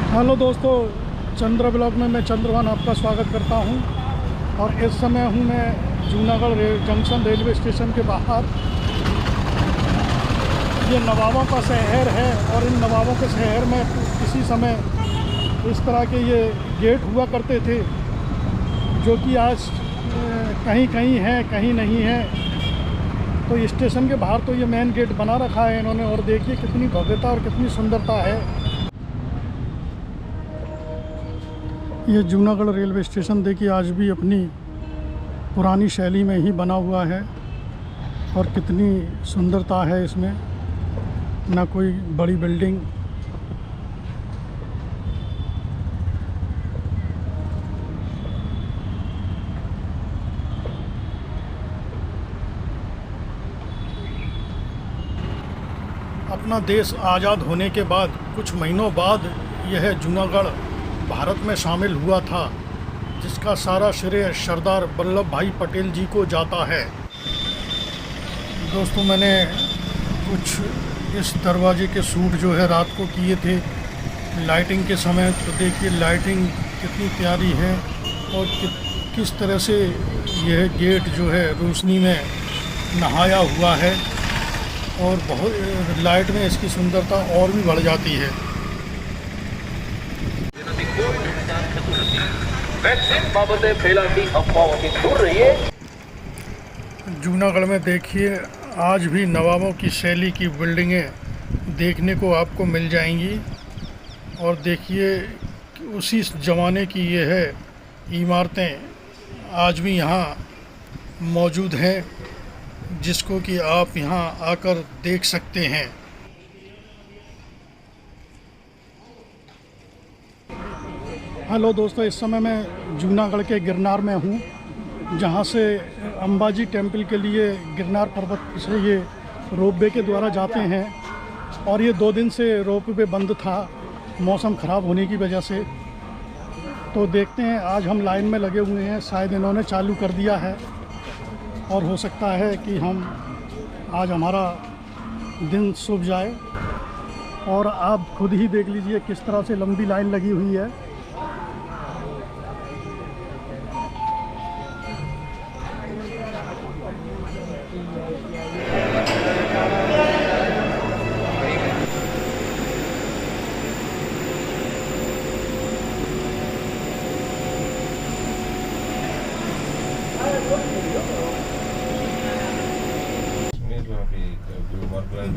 Hello दोस्तों, चंद्र blog में मैं चंद्रभान आपका स्वागत करता हूं। और इस समय हूं मैं जूनागढ़ जंक्शन रेलवे स्टेशन के बाहर। ये नवाबों का शहर है और इन नवाबों के शहर में किसी समय इस तरह के ये गेट हुआ करते थे, जो कि आज कहीं कहीं है कहीं नहीं है। तो स्टेशन के बाहर तो ये मेन गेट बना रखा है इन्होंने, और देखिए कितनी भव्यता और कितनी सुंदरता है। ये जूनागढ़ रेलवे स्टेशन देखिए आज भी अपनी पुरानी शैली में ही बना हुआ है, और कितनी सुंदरता है इसमें। ना कोई बड़ी बिल्डिंग, अपना देश आज़ाद होने के बाद कुछ महीनों बाद यह जूनागढ़ भारत में शामिल हुआ था, जिसका सारा श्रेय सरदार वल्लभ भाई पटेल जी को जाता है। दोस्तों, मैंने कुछ इस दरवाजे के शूट जो है रात को किए थे लाइटिंग के समय। तो देखिए लाइटिंग कितनी प्यारी है और किस तरह से यह गेट जो है रोशनी में नहाया हुआ है, और बहुत लाइट में इसकी सुंदरता और भी बढ़ जाती है। जूनागढ़ में देखिए आज भी नवाबों की शैली की बिल्डिंगें देखने को आपको मिल जाएंगी। और देखिए उसी ज़माने की ये है इमारतें आज भी यहाँ मौजूद हैं, जिसको कि आप यहाँ आकर देख सकते हैं। हेलो दोस्तों, इस समय मैं जूनागढ़ के गिरनार में हूँ, जहाँ से अंबाजी टेम्पल के लिए गिरनार पर्वत से ये रोपवे के द्वारा जाते हैं। और ये 2 दिन से रोपवे बंद था मौसम ख़राब होने की वजह से। तो देखते हैं, आज हम लाइन में लगे हुए हैं, शायद इन्होंने चालू कर दिया है, और हो सकता है कि आज हमारा दिन शुभ जाए। और आप खुद ही देख लीजिए किस तरह से लंबी लाइन लगी हुई है।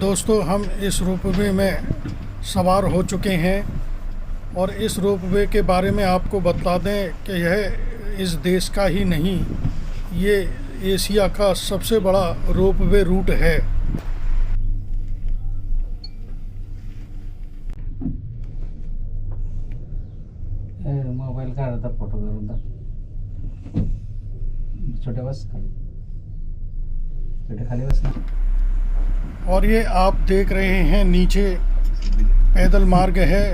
दोस्तों, हम इस रोपवे में सवार हो चुके हैं, और इस रोपवे के बारे में आपको बता दें कि यह इस देश का ही नहीं, ये एशिया का सबसे बड़ा रोपवे रूट है। मोबाईल काढता फोटो करून छोटे बस छोटे खाली बस ना। और ये आप देख रहे हैं नीचे पैदल मार्ग है,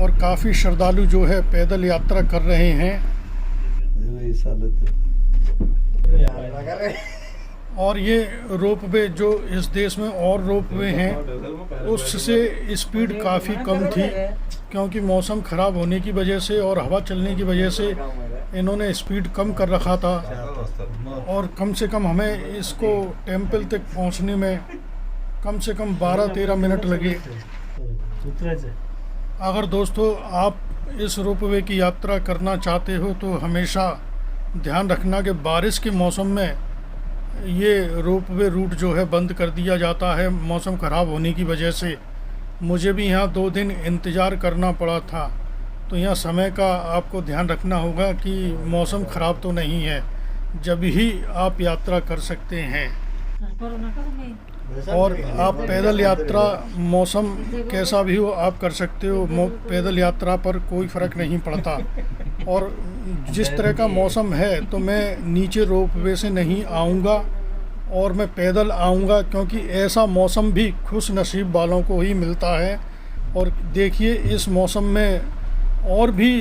और काफ़ी श्रद्धालु जो है पैदल यात्रा कर रहे हैं। और ये रोपवे जो इस देश में और रोपवे हैं उससे स्पीड काफ़ी कम थी, क्योंकि मौसम ख़राब होने की वजह से और हवा चलने की वजह से इन्होंने स्पीड कम कर रखा था। और कम से कम हमें इसको टेम्पल तक पहुंचने में कम से कम 12-13 मिनट लगे। अगर दोस्तों आप इस रोपवे की यात्रा करना चाहते हो तो हमेशा ध्यान रखना कि बारिश के मौसम में ये रोपवे रूट जो है बंद कर दिया जाता है मौसम ख़राब होने की वजह से। मुझे भी यहाँ 2 दिन इंतज़ार करना पड़ा था। तो यहाँ समय का आपको ध्यान रखना होगा कि मौसम ख़राब तो नहीं है, जब ही आप यात्रा कर सकते हैं। और आप पैदल यात्रा मौसम कैसा भी हो आप कर सकते हो, पैदल यात्रा पर कोई फ़र्क नहीं पड़ता। और जिस तरह का मौसम है तो मैं नीचे रोपवे से नहीं आऊँगा और मैं पैदल आऊँगा, क्योंकि ऐसा मौसम भी खुश नसीब वालों को ही मिलता है। और देखिए इस मौसम में और भी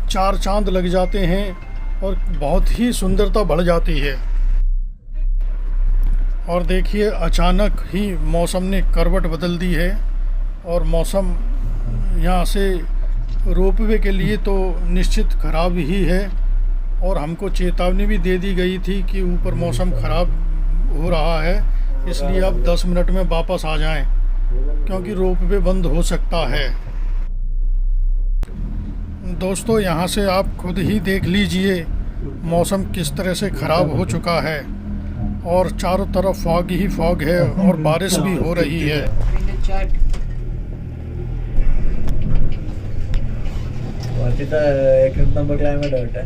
4 चांद लग जाते हैं और बहुत ही सुंदरता बढ़ जाती है। और देखिए अचानक ही मौसम ने करवट बदल दी है, और मौसम यहाँ से रोपवे के लिए तो निश्चित ख़राब ही है, और हमको चेतावनी भी दे दी गई थी कि ऊपर मौसम ख़राब हो रहा है, इसलिए आप 10 मिनट में वापस आ जाएं, क्योंकि रोपवे बंद हो सकता है। दोस्तों, यहाँ से आप खुद ही देख लीजिए मौसम किस तरह से ख़राब हो चुका है, और चारों तरफ फॉग ही फॉग है और बारिश भी हो रही है। एक नंबर क्लाइमेट है।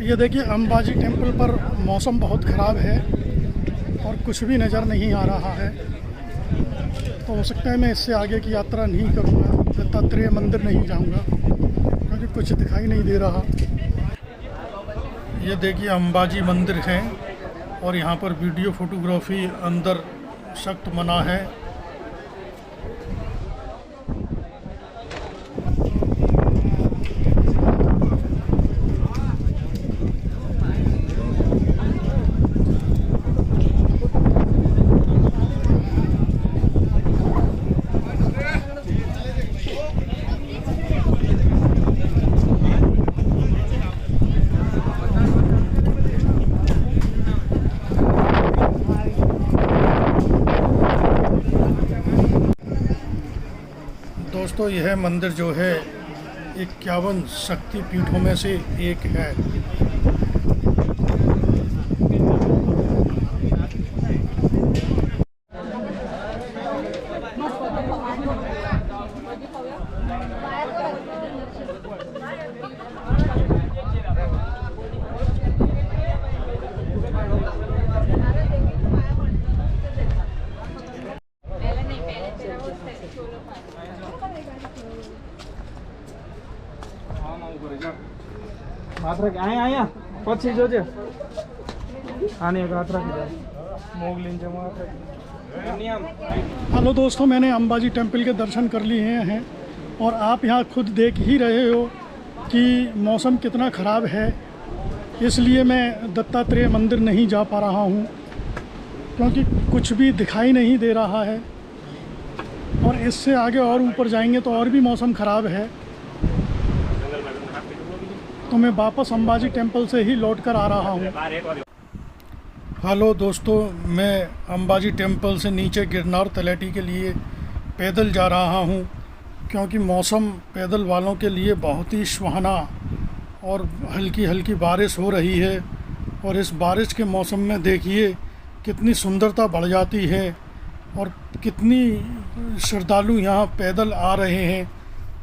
ये देखिए, अंबाजी टेम्पल पर मौसम बहुत ख़राब है और कुछ भी नज़र नहीं आ रहा है, तो हो सकता है मैं इससे आगे की यात्रा नहीं करूँगा, दत्तात्रेय मंदिर नहीं जाऊँगा, क्योंकि कुछ दिखाई नहीं दे रहा। ये देखिए अंबाजी मंदिर है, और यहाँ पर वीडियो फोटोग्राफी अंदर सख्त मना है। दोस्तों, यह मंदिर जो है 51 शक्ति पीठों में से एक है। मात्रा के आया पछि जोजे आने का मात्रा के मोगलिन जमा हेलो दोस्तों, मैंने अंबाजी टेम्पल के दर्शन कर लिए हैं, और आप यहाँ खुद देख ही रहे हो कि मौसम कितना ख़राब है। इसलिए मैं दत्तात्रेय मंदिर नहीं जा पा रहा हूँ, क्योंकि कुछ भी दिखाई नहीं दे रहा है, और इससे आगे और ऊपर जाएंगे तो और भी मौसम ख़राब है। तो मैं वापस अंबाजी टेम्पल से ही लौट कर आ रहा हूँ। हेलो दोस्तों, मैं अंबाजी टेम्पल से नीचे गिरनार तलैटी के लिए पैदल जा रहा हूँ, क्योंकि मौसम पैदल वालों के लिए बहुत ही सुहाना, और हल्की हल्की बारिश हो रही है। और इस बारिश के मौसम में देखिए कितनी सुंदरता बढ़ जाती है, और कितनी श्रद्धालु यहाँ पैदल आ रहे हैं,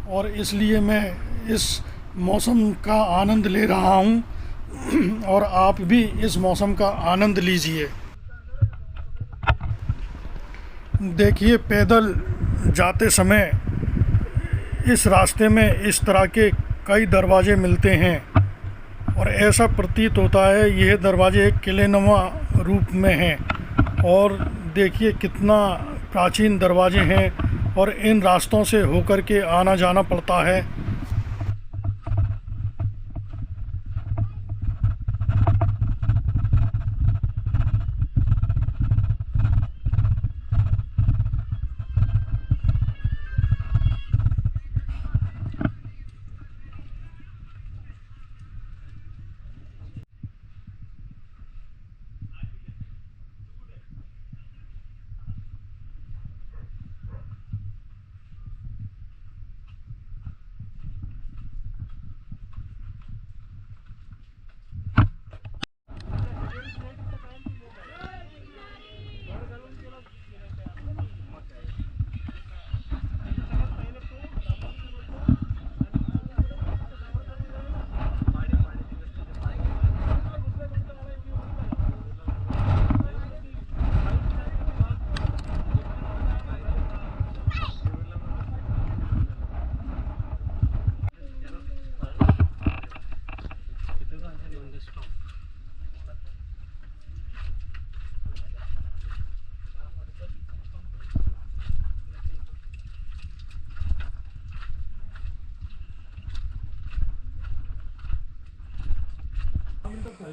और इसलिए मैं इस मौसम का आनंद ले रहा हूँ, और आप भी इस मौसम का आनंद लीजिए। देखिए, पैदल जाते समय इस रास्ते में इस तरह के कई दरवाजे मिलते हैं, और ऐसा प्रतीत होता है यह दरवाजे एक किलेनुमा रूप में हैं। और देखिए कितना प्राचीन दरवाजे हैं, और इन रास्तों से होकर के आना जाना पड़ता है।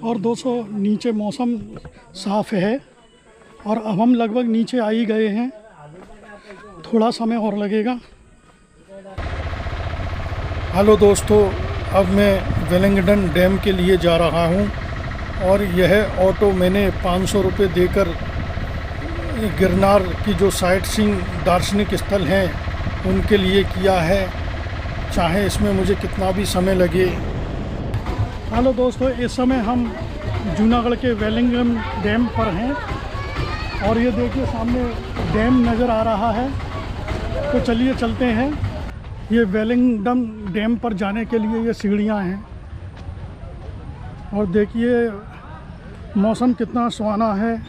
और दोस्तों, नीचे मौसम साफ़ है, और अब हम लगभग नीचे आ ही गए हैं, थोड़ा समय और लगेगा। हेलो दोस्तों, अब मैं वेलिंगटन डैम के लिए जा रहा हूं और यह ऑटो मैंने 500 रुपये देकर गिरनार की जो साइट सीइंग दार्शनिक स्थल हैं उनके लिए किया है, चाहे इसमें मुझे कितना भी समय लगे। हेलो दोस्तों, इस समय हम जूनागढ़ के वेलिंगटन डैम पर हैं और ये देखिए सामने डैम नज़र आ रहा है। तो चलिए चलते हैं। ये वेलिंगटन डैम पर जाने के लिए ये सीढ़ियाँ हैं और देखिए मौसम कितना सुहाना है।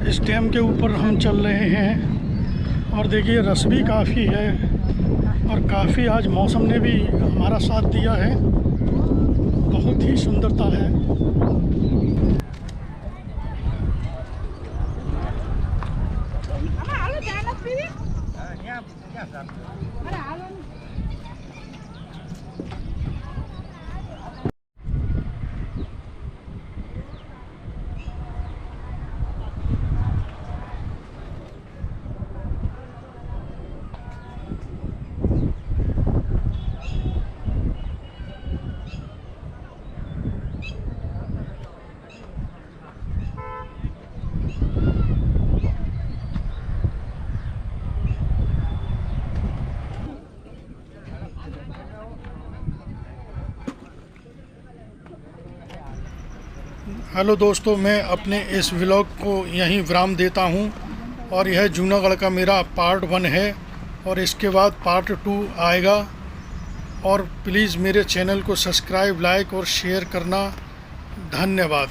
इस डैम के ऊपर हम चल रहे हैं और देखिए रस भी काफ़ी है और काफ़ी आज मौसम ने भी हमारा साथ दिया है, बहुत ही सुंदरता है। हेलो दोस्तों, मैं अपने इस व्लॉग को यहीं विराम देता हूं और यह जूनागढ़ का मेरा पार्ट 1 है और इसके बाद पार्ट 2 आएगा। और प्लीज़ मेरे चैनल को सब्सक्राइब, लाइक और शेयर करना। धन्यवाद।